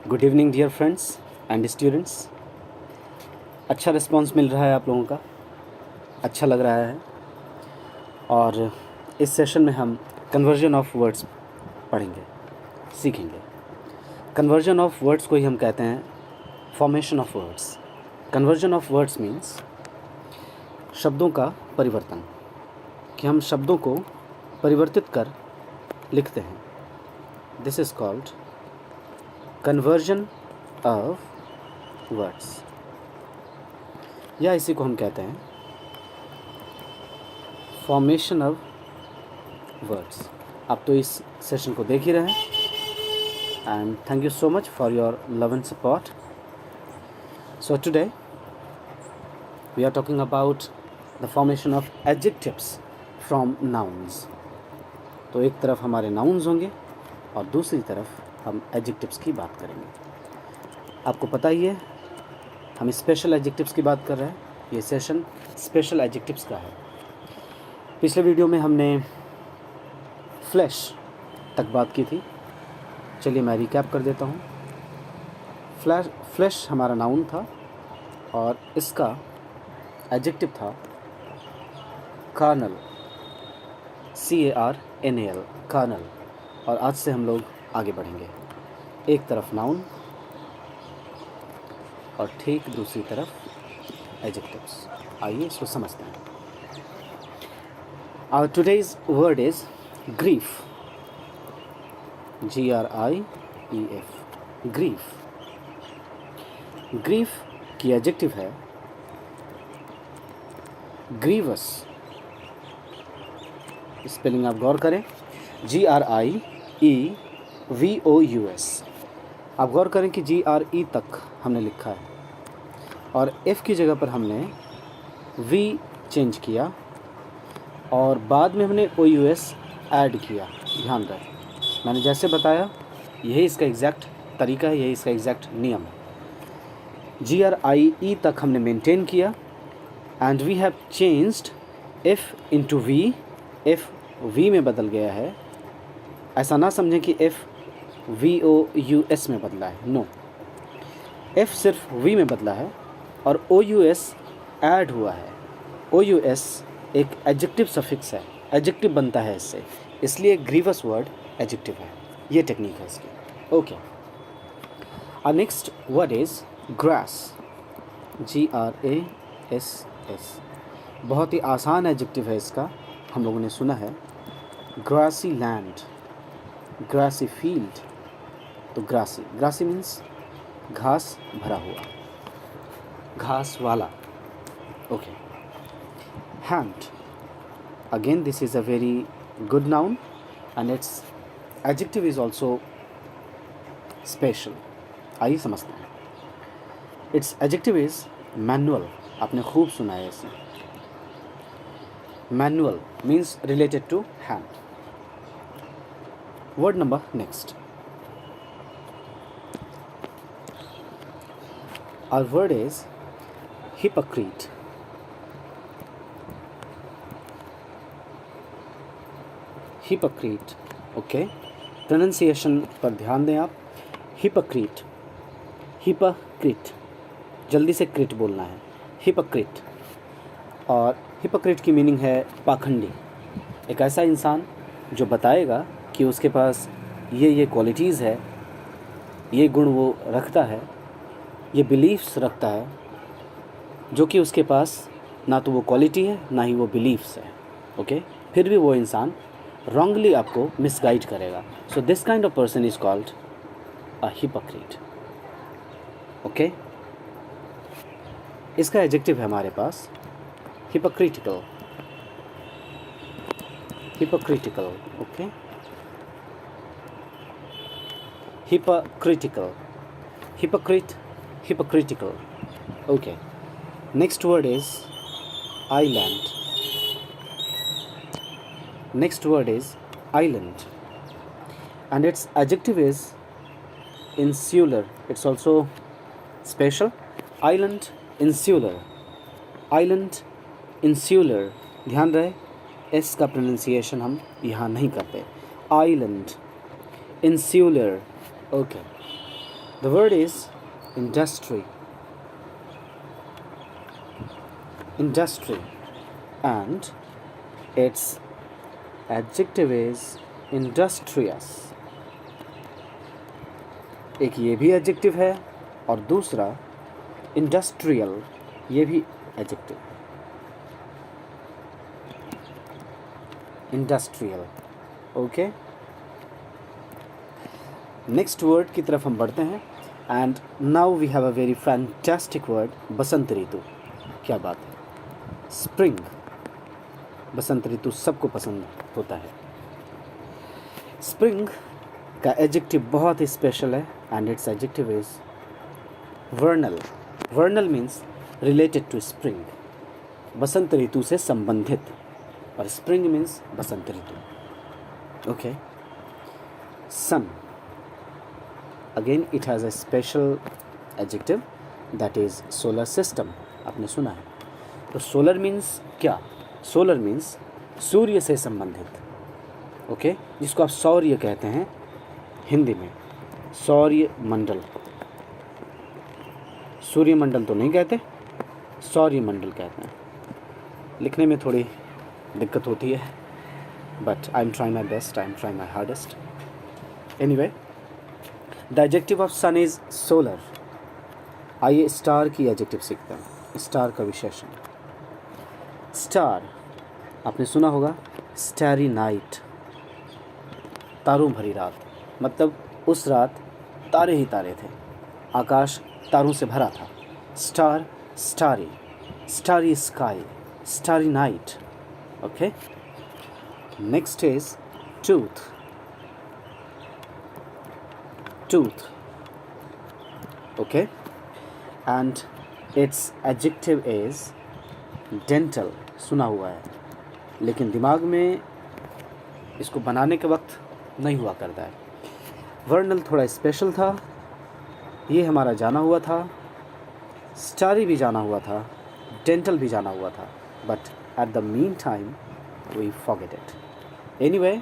Good evening dear friends and students. अच्छा response मिल रहा है आप लोगों का, अच्छा लग रहा है। और इस सेशन में हम कन्वर्जन ऑफ वर्ड्स पढ़ेंगे, सीखेंगे। कन्वर्जन ऑफ वर्ड्स को ही हम कहते हैं formation of words. Conversion of words means शब्दों का परिवर्तन, कि हम शब्दों को परिवर्तित कर लिखते हैं। This is called conversion of words, या इसी को हम कहते हैं फॉर्मेशन ऑफ वर्ड्स। आप तो इस सेशन को देख ही रहे हैं and thank you so much for your love and support. So today we are talking about the formation of adjectives from nouns. तो एक तरफ हमारे नाउन्स होंगे और दूसरी तरफ हम एडजेक्टिव्स की बात करेंगे। आपको पता ही है हम स्पेशल एडजेक्टिव्स की बात कर रहे हैं। ये सेशन स्पेशल एडजेक्टिव्स का है। पिछले वीडियो में हमने फ्लैश तक बात की थी। चलिए मैं रिकैप कर देता हूँ। फ्लैश हमारा नाउन था और इसका एडजेक्टिव था कार्नल, CARNAL, कार्नल। और आज से हम लोग आगे बढ़ेंगे। एक तरफ नाउन और ठीक दूसरी तरफ एडजेक्टिव्स। आइए इसको समझते हैं। Our today's word is grief, GRIEF, grief। grief की एडजेक्टिव है grievous। स्पेलिंग आप गौर करें, GRIEVOUS। आप गौर करें कि GRE तक हमने लिखा है और F की जगह पर हमने V चेंज किया और बाद में हमने OUS ऐड किया। ध्यान रहे, मैंने जैसे बताया यही इसका एग्जैक्ट तरीका है, यही इसका एग्जैक्ट नियम है। GRIE तक हमने मेंटेन किया and we have changed F into V। F V में बदल गया है। ऐसा ना समझें कि F VOUS में बदला है, नो। F सिर्फ V में बदला है और OUS ऐड हुआ है। OUS एक एडजेक्टिव सफिक्स है, एडजेक्टिव बनता है इससे, इसलिए ग्रीवस वर्ड एडजेक्टिव है। ये टेक्निक है इसकी। ओके, और next word is grass, GRASS। बहुत ही आसान एडजेक्टिव है इसका। हम लोगों ने सुना है ग्रासी लैंड, ग्रासी फील्ड। तो ग्रासी मीन्स घास भरा हुआ, घास वाला। Okay, hand, again this is a very good noun and it's adjective is also special. आइए समझते हैं। It's adjective is manual. आपने खूब सुना है इसे। Manual means related to hand. Word number next. Our word is hypocrite. Hypocrite, okay? Pronunciation पर ध्यान दें आप। Hypocrite, hypocrite, जल्दी से क्रिट बोलना है, hypocrite। और hypocrite की मीनिंग है पाखंडी। एक ऐसा इंसान जो बताएगा कि उसके पास ये क्वालिटीज़ है, ये गुण वो रखता है, ये बिलीफ्स रखता है, जो कि उसके पास ना तो वो क्वालिटी है ना ही वो बिलीफ्स है। ओके, फिर भी वो इंसान रॉन्गली आपको मिसगाइड करेगा। So this kind of person is called a hypocrite. Okay, इसका एडजेक्टिव है हमारे पास hypocritical, hypocritical. Okay, hypocritical, hypocrite, hypocritical. Okay, next word is island. Next word is island and its adjective is insular. It's also special. Island, insular, island, insular। ध्यान रहे, S का pronunciation हम यहाँ नहीं करते। Island, insular। Okay, The word is industry. Industry. And its adjective is industrious. एक ये भी एडजेक्टिव है और दूसरा इंडस्ट्रियल, ये भी adjective. Industrial. Okay, next word की तरफ हम बढ़ते हैं. And now we have a very fantastic word, बसंत ऋतु. क्या बात है, स्प्रिंग. बसंत ऋतु सबको पसंद होता है. स्प्रिंग का एडजेक्टिव बहुत ही स्पेशल है and it's adjective is vernal. Vernal means related to spring, बसंत ऋतु से संबंधित, और स्प्रिंग मीन्स बसंत ऋतु. Okay, sun. Again it has a special adjective that is solar system. आपने सुना है. तो सोलर मीन्स क्या? सोलर मीन्स सूर्य से संबंधित. ओके, जिसको आप सौर्य कहते हैं हिंदी में, सौर्य मंडल. सूर्य मंडल तो नहीं कहते, सौर्य मंडल कहते हैं. लिखने में थोड़ी दिक्कत होती है, but I am trying my best, I am trying my hardest. Anyway, the adjective of sun is solar. आइए स्टार की एडजेक्टिव सीखते हैं. स्टार का विशेषण. स्टार आपने सुना होगा, स्टारी नाइट, तारों भरी रात. मतलब उस रात तारे ही तारे थे, आकाश तारों से भरा था. Star, starry, starry sky, starry night. Okay, next is tooth. Tooth. Okay, and it's adjective is dental. सुना हुआ है, लेकिन दिमाग में इसको बनाने के वक्त नहीं हुआ करता है. वर्नल थोड़ा स्पेशल था, ये हमारा जाना हुआ था. स्टारी भी जाना हुआ था, डेंटल भी जाना हुआ था, but at the mean time we forget it. Anyway,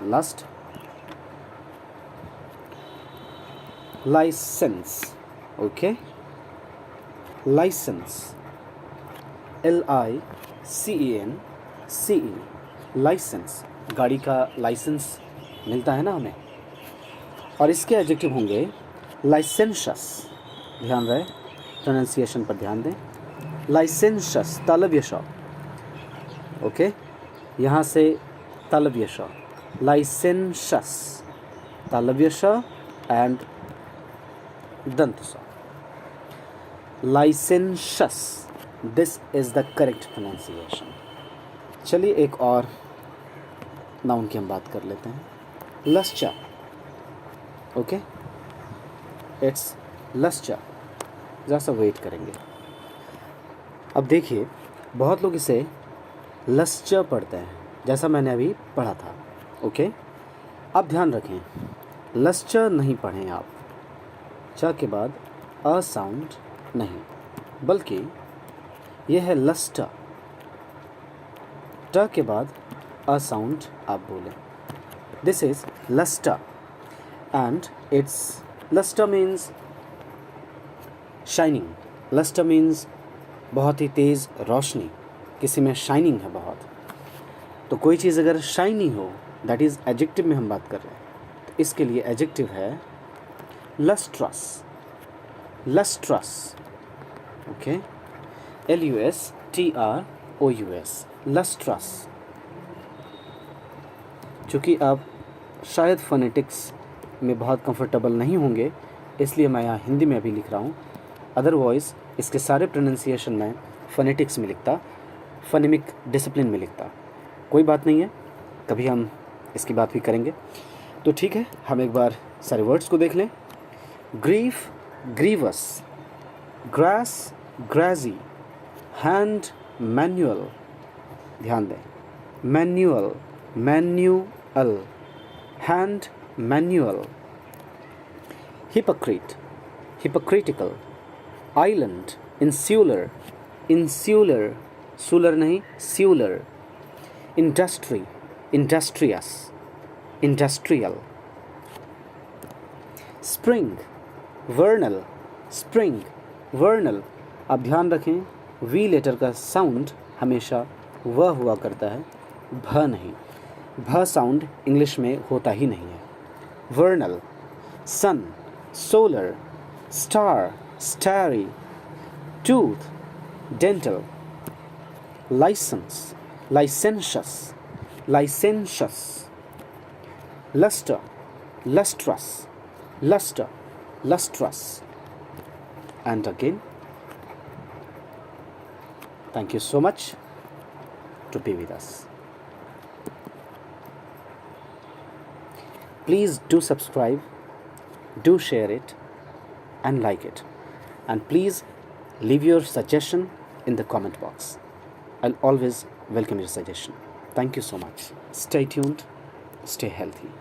last, licence. Okay, licence, LICENCE, licence. गाड़ी का लाइसेंस मिलता है ना हमें, और इसके एडजेक्टिव होंगे लाइसेंशस. ध्यान रहे, प्रोनाउंसिएशन पर ध्यान दें. लाइसेंशस, तालव्य श. ओके, यहाँ से तालव्य श. लाइसेंशस, तालव्य श एंड दंत स. Licentious, this is the correct pronunciation. चलिए एक और नाउन की हम बात कर लेते हैं. लस्चा. Okay, it's lustre. ज़रा सा वेट करेंगे. अब देखिए, बहुत लोग इसे लस्चा पढ़ते हैं, जैसा मैंने अभी पढ़ा था. ओके, अब ध्यान रखें, लस्चा नहीं पढ़ें आप. च के बाद अ साउंड नहीं, बल्कि यह है लस्टा. ट के बाद अ साउंड आप बोलें. This is lustre and it's lustre means shining. Lustre means बहुत ही तेज़ रोशनी, किसी में शाइनिंग है बहुत. तो कोई चीज़ अगर शाइनी हो, दैट इज़ एडजेक्टिव में हम बात कर रहे हैं, तो इसके लिए एडजेक्टिव है lustrous. Lustrous. Okay, LUSTROUS, lustrous. चूँकि आप शायद फोनेटिक्स में बहुत कंफर्टेबल नहीं होंगे, इसलिए मैं यहाँ हिंदी में अभी लिख रहा हूँ. अदरवाइज़ इसके सारे प्रोनाउंसिएशन में फोनेटिक्स में लिखता, फोनेमिक डिसिप्लिन में लिखता. कोई बात नहीं है, कभी हम इसकी बात भी करेंगे. तो ठीक है, हम एक बार सारे वर्ड्स को देख लें. Grief, grievous. Grass, grassy. Hand, manual. ध्यान दें, manual, manual. Hand, manual. Hypocrite, hypocritical. Island, insular, insular. सूलर नहीं, स्यूलर. Industry, industrious, industrial. Spring, vernal, spring, vernal. आप ध्यान रखें वी लेटर का साउंड हमेशा व हुआ करता है, भ नहीं। भ साउंड इंग्लिश में होता ही नहीं है। Vernal, sun, solar, star, starry, tooth, dental, licence, licentious, licentious, luster, lustrous, luster, lustrous. And again, thank you so much to be with us. Please do subscribe, do share it and like it. And please leave your suggestion in the comment box. I'll always welcome your suggestion. Thank you so much. Stay tuned, stay healthy.